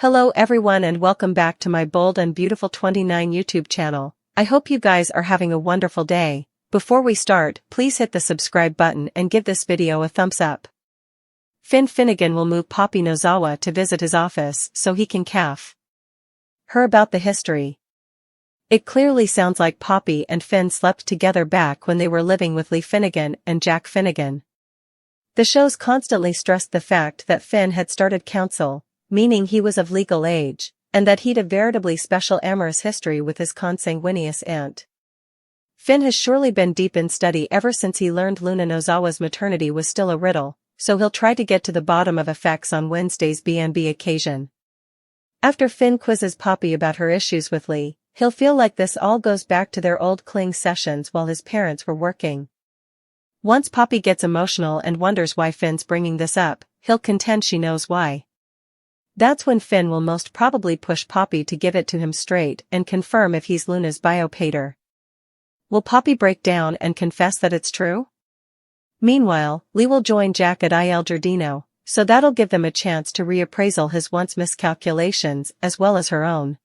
Hello everyone and welcome back to my Bold and Beautiful 29 YouTube channel. I hope you guys are having a wonderful day. Before we start, please hit the subscribe button and give this video a thumbs up. Finn Finnegan will move Poppy Nozawa to visit his office so he can CAF her about the history. It clearly sounds like Poppy and Finn slept together back when they were living with Lee Finnegan and Jack Finnegan. The shows constantly stressed the fact that Finn had started counsel, meaning he was of legal age, and that he'd a veritably special amorous history with his consanguineous aunt. Finn has surely been deep in study ever since he learned Luna Nozawa's maternity was still a riddle, so he'll try to get to the bottom of effects on Wednesday's B&B occasion. After Finn quizzes Poppy about her issues with Lee, he'll feel like this all goes back to their old cling sessions while his parents were working. Once Poppy gets emotional and wonders why Finn's bringing this up, he'll contend she knows why. That's when Finn will most probably push Poppy to give it to him straight and confirm if he's Luna's biopater. Will Poppy break down and confess that it's true? Meanwhile, Lee will join Jack at Il Giardino, so that'll give them a chance to reappraisal his once miscalculations as well as her own.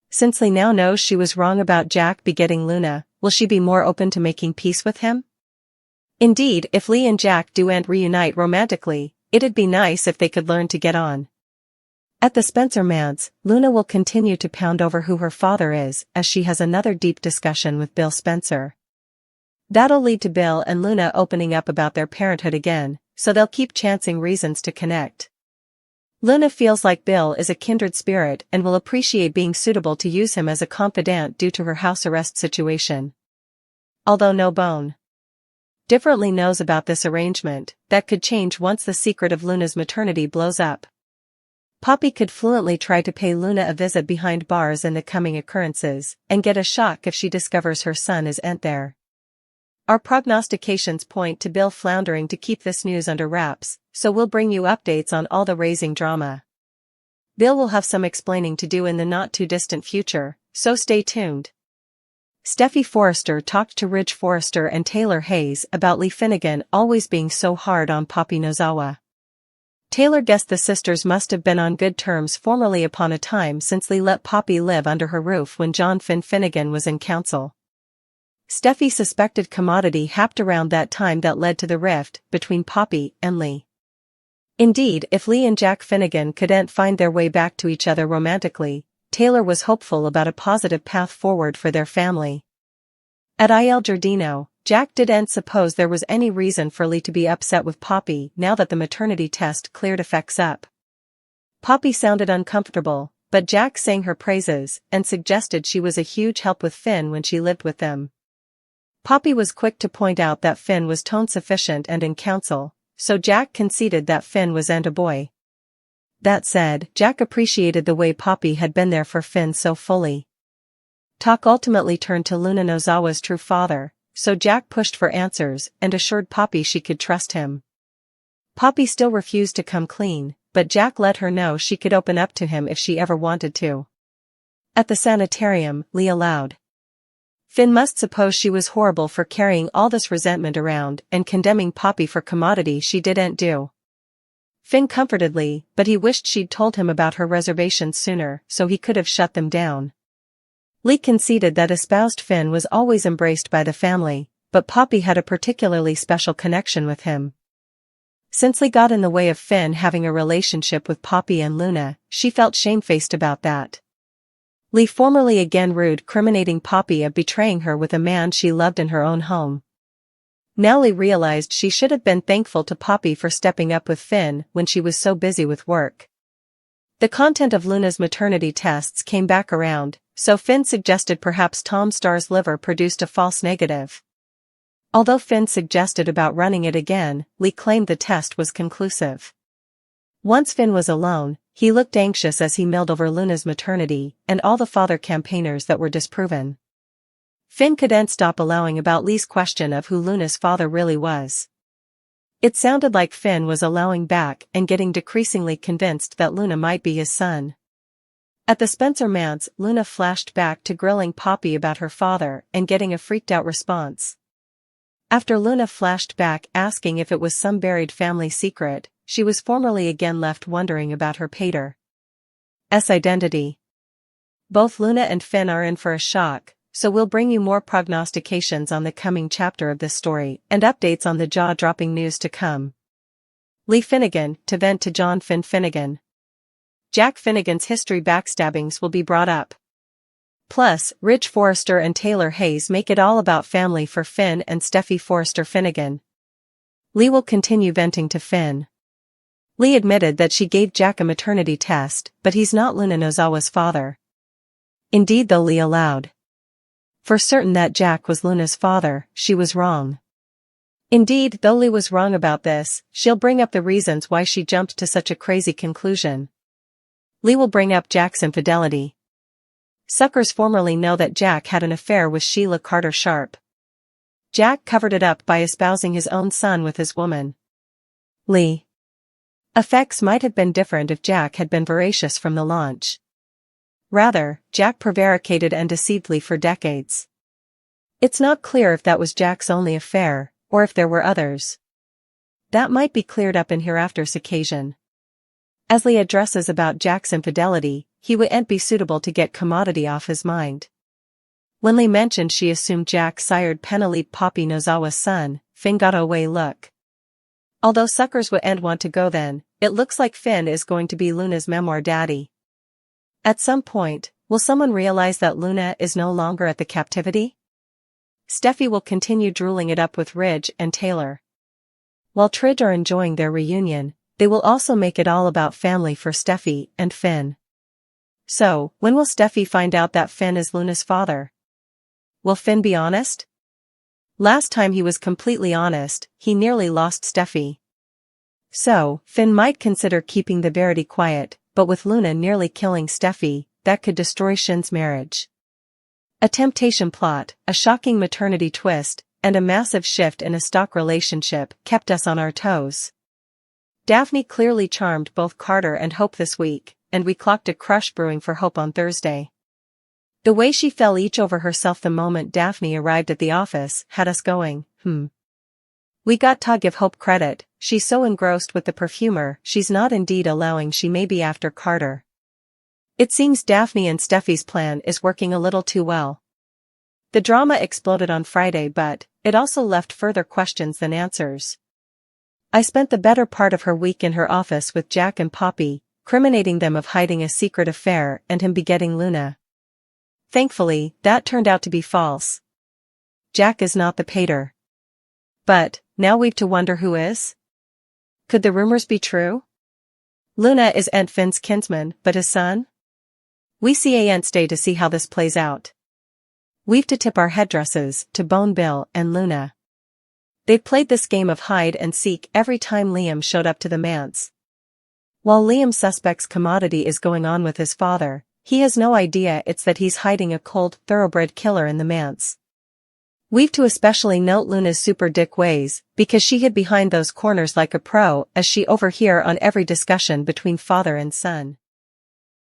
Since Lee now knows she was wrong about Jack begetting Luna, will she be more open to making peace with him? Indeed, if Lee and Jack do and reunite romantically, it'd be nice if they could learn to get on. At the Spencer manse, Luna will continue to pound over who her father is as she has another deep discussion with Bill Spencer. That'll lead to Bill and Luna opening up about their parenthood again, so they'll keep chancing reasons to connect. Luna feels like Bill is a kindred spirit and will appreciate being suitable to use him as a confidant due to her house arrest situation. Although no bone differently knows about this arrangement, that could change once the secret of Luna's maternity blows up. Poppy could fluently try to pay Luna a visit behind bars in the coming occurrences, and get a shock if she discovers her son is ain't there. Our prognostications point to Bill floundering to keep this news under wraps, so we'll bring you updates on all the raising drama. Bill will have some explaining to do in the not-too-distant future, so stay tuned. Steffi Forrester talked to Ridge Forrester and Taylor Hayes about Lee Finnegan always being so hard on Poppy Nozawa. Taylor guessed the sisters must have been on good terms formerly upon a time since Lee let Poppy live under her roof when John Finn Finnegan was in council. Steffi suspected commodity happened around that time that led to the rift between Poppy and Lee. Indeed, if Lee and Jack Finnegan couldn't find their way back to each other romantically, Taylor was hopeful about a positive path forward for their family. At Il Giardino, Jack didn't suppose there was any reason for Lee to be upset with Poppy now that the maternity test cleared effects up. Poppy sounded uncomfortable, but Jack sang her praises and suggested she was a huge help with Finn when she lived with them. Poppy was quick to point out that Finn was tone sufficient and in council, so Jack conceded that Finn was a boy. That said, Jack appreciated the way Poppy had been there for Finn so fully. Talk ultimately turned to Luna Nozawa's true father, so Jack pushed for answers and assured Poppy she could trust him. Poppy still refused to come clean, but Jack let her know she could open up to him if she ever wanted to. At the sanitarium, Lee allowed. Finn must suppose she was horrible for carrying all this resentment around and condemning Poppy for commodity she didn't do. Finn comforted Lee, but he wished she'd told him about her reservations sooner so he could have shut them down. Lee conceded that espoused Finn was always embraced by the family, but Poppy had a particularly special connection with him. Since Lee got in the way of Finn having a relationship with Poppy and Luna, she felt shamefaced about that. Lee formally again rude criminating Poppy of betraying her with a man she loved in her own home. Now Lee realized she should have been thankful to Poppy for stepping up with Finn when she was so busy with work. The content of Luna's maternity tests came back around, so Finn suggested perhaps Tom Starr's liver produced a false negative. Although Finn suggested about running it again, Lee claimed the test was conclusive. Once Finn was alone, he looked anxious as he milled over Luna's maternity and all the father campaigners that were disproven. Finn couldn't stop allowing about Lee's question of who Luna's father really was. It sounded like Finn was allowing back and getting decreasingly convinced that Luna might be his son. At the Spencer manse, Luna flashed back to grilling Poppy about her father and getting a freaked-out response. After Luna flashed back asking if it was some buried family secret, she was formally again left wondering about her pater. identity. Both Luna and Finn are in for a shock, so we'll bring you more prognostications on the coming chapter of this story and updates on the jaw-dropping news to come. Lee Finnegan to vent to John Finn Finnegan. Jack Finnegan's history backstabbings will be brought up. Plus, Ridge Forrester and Taylor Hayes make it all about family for Finn and Steffi Forrester Finnegan. Lee will continue venting to Finn. Lee admitted that she gave Jack a maternity test, but he's not Luna Nozawa's father. Indeed, though Lee allowed for certain that Jack was Luna's father, she was wrong. Indeed, though Lee was wrong about this, she'll bring up the reasons why she jumped to such a crazy conclusion. Lee will bring up Jack's infidelity. Suckers formerly know that Jack had an affair with Sheila Carter Sharp. Jack covered it up by espousing his own son with his woman. Lee. Effects might have been different if Jack had been veracious from the launch. Rather, Jack prevaricated and deceived Lee for decades. It's not clear if that was Jack's only affair, or if there were others. That might be cleared up in hereafter's occasion. As Lee addresses about Jack's infidelity, he wouldn't be suitable to get commodity off his mind. When Lee mentioned she assumed Jack sired Penelope Poppy Nozawa's son, Finn got a away look. Although suckers wouldn't want to go then, it looks like Finn is going to be Luna's memoir daddy. At some point, will someone realize that Luna is no longer at the captivity? Steffi will continue drooling it up with Ridge and Taylor. While Tridge are enjoying their reunion, they will also make it all about family for Steffi and Finn. So, when will Steffi find out that Finn is Luna's father? Will Finn be honest? Last time he was completely honest, he nearly lost Steffi. So, Finn might consider keeping the verity quiet, but with Luna nearly killing Steffi, that could destroy Shin's marriage. A temptation plot, a shocking maternity twist, and a massive shift in a stock relationship kept us on our toes. Daphne clearly charmed both Carter and Hope this week, and we clocked a crush brewing for Hope on Thursday. The way she fell each over herself the moment Daphne arrived at the office had us going, We got to give Hope credit, she's so engrossed with the perfumer she's not indeed allowing she may be after Carter. It seems Daphne and Steffi's plan is working a little too well. The drama exploded on Friday, but it also left further questions than answers. I spent the better part of her week in her office with Jack and Poppy, criminating them of hiding a secret affair and him begetting Luna. Thankfully, that turned out to be false. Jack is not the pater. But, now we've to wonder who is? Could the rumors be true? Luna is Aunt Finn's kinsman, but his son? We see Aunt stay to see how this plays out. We've to tip our headdresses to Bone Bill and Luna. They've played this game of hide and seek every time Liam showed up to the manse. While Liam suspects commodity is going on with his father, he has no idea it's that he's hiding a cold, thoroughbred killer in the manse. We've to especially note Luna's super dick ways, because she hid behind those corners like a pro as she overhear on every discussion between father and son.